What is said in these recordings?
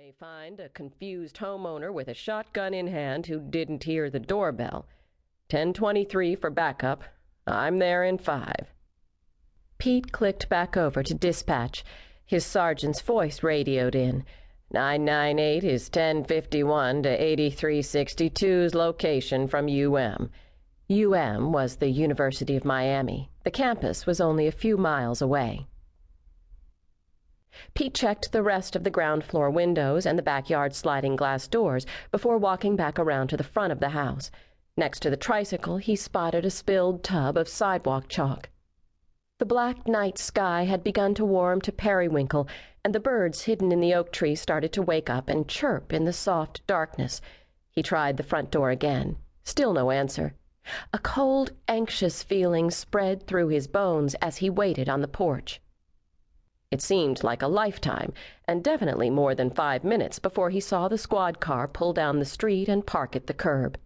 may find a confused homeowner with a shotgun in hand who didn't hear the doorbell. 1023 for backup. I'm there in 5. Pete clicked back over to dispatch. His sergeant's voice radioed in. 998 is 1051 to 8362's location from UM. UM was the University of Miami. The campus was only a few miles away. Pete checked the rest of the ground floor windows and the backyard sliding glass doors before walking back around to the front of the house. Next to the tricycle, he spotted a spilled tub of sidewalk chalk. The black night sky had begun to warm to periwinkle, and the birds hidden in the oak tree started to wake up and chirp in the soft darkness. He tried the front door again. Still no answer. A cold, anxious feeling spread through his bones as he waited on the porch. It seemed like a lifetime, and definitely more than 5 minutes before he saw the squad car pull down the street and park at the curb.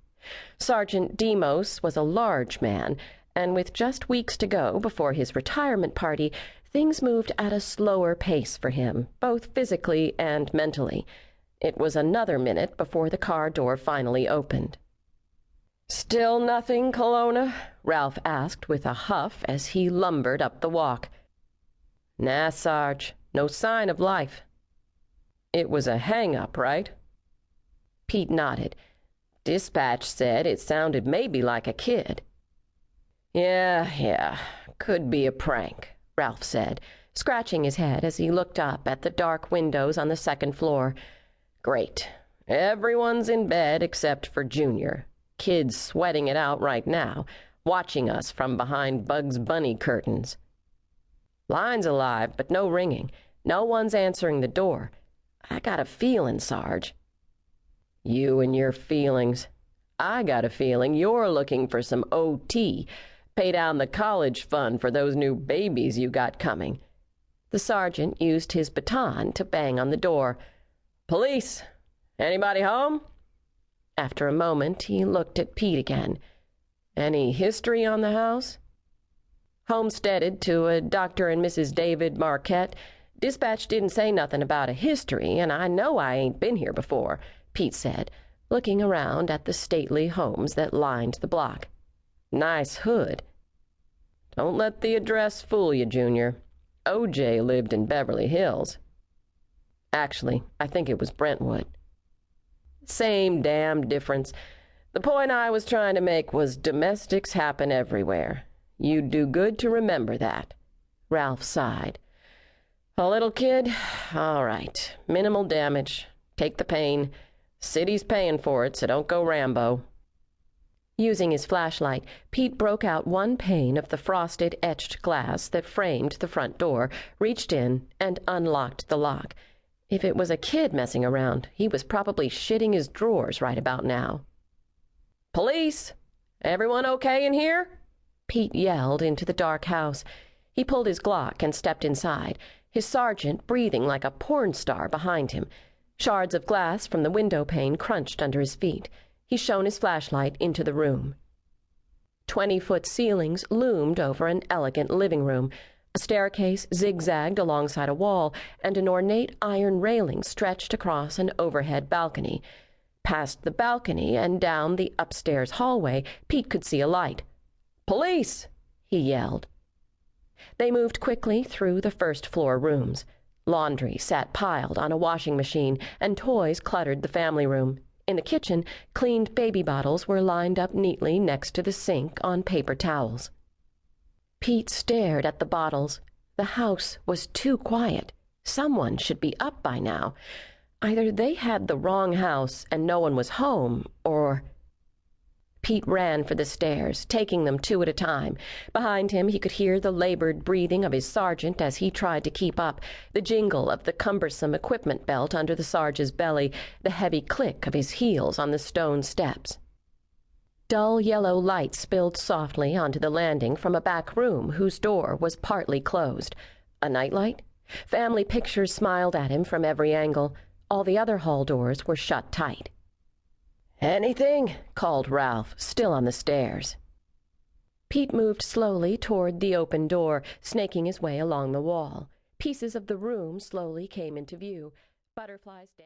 Sergeant Demos was a large man, and with just weeks to go before his retirement party, things moved at a slower pace for him, both physically and mentally. It was another minute before the car door finally opened. "Still nothing, Kelowna?" Ralph asked with a huff as he lumbered up the walk. "Nah, Sarge. No sign of life." "It was a hang-up, right?" Pete nodded. "Dispatch said it sounded maybe like a kid." Yeah. Could be a prank," Ralph said, scratching his head as he looked up at the dark windows on the second floor. "Great. Everyone's in bed except for Junior. Kid's sweating it out right now, watching us from behind Bugs Bunny curtains. Line's alive, but no ringing. No one's answering the door. I got a feeling, Sarge." "You and your feelings. I got a feeling you're looking for some OT. Pay down the college fund for those new babies you got coming." The sergeant used his baton to bang on the door. "Police! Anybody home?" After a moment, he looked at Pete again. "Any history on the house?" "Homesteaded to a Dr. and Mrs. David Marquette. Dispatch didn't say nothing about a history, and I know I ain't been here before," Pete said, looking around at the stately homes that lined the block. "Nice hood." "Don't let the address fool you, Junior. O.J. lived in Beverly Hills." "Actually, I think it was Brentwood." "Same damn difference. The point I was trying to make was domestics happen everywhere. You'd do good to remember that." Ralph sighed. "A little kid? All right. Minimal damage. Take the pain. City's paying for it, so don't go Rambo." Using his flashlight, Pete broke out one pane of the frosted, etched glass that framed the front door, reached in, and unlocked the lock. If it was a kid messing around, he was probably shitting his drawers right about now. "Police! Everyone okay in here?" Pete yelled into the dark house. He pulled his Glock and stepped inside, his sergeant breathing like a porn star behind him. Shards of glass from the window pane crunched under his feet. He shone his flashlight into the room. 20-foot ceilings loomed over an elegant living room. A staircase zigzagged alongside a wall, and an ornate iron railing stretched across an overhead balcony. Past the balcony and down the upstairs hallway, Pete could see a light. "Police!" he yelled. They moved quickly through the first-floor rooms. Laundry sat piled on a washing machine, and toys cluttered the family room. In the kitchen, cleaned baby bottles were lined up neatly next to the sink on paper towels. Pete stared at the bottles. The house was too quiet. Someone should be up by now. Either they had the wrong house and no one was home, or... Pete ran for the stairs, taking them 2 at a time. Behind him, he could hear the labored breathing of his sergeant as he tried to keep up, the jingle of the cumbersome equipment belt under the Sarge's belly, the heavy click of his heels on the stone steps. Dull yellow light spilled softly onto the landing from a back room whose door was partly closed. A nightlight? Family pictures smiled at him from every angle. All the other hall doors were shut tight. "Anything?" called Ralph, still on the stairs. Pete moved slowly toward the open door, snaking his way along the wall. Pieces of the room slowly came into view. Butterflies danced.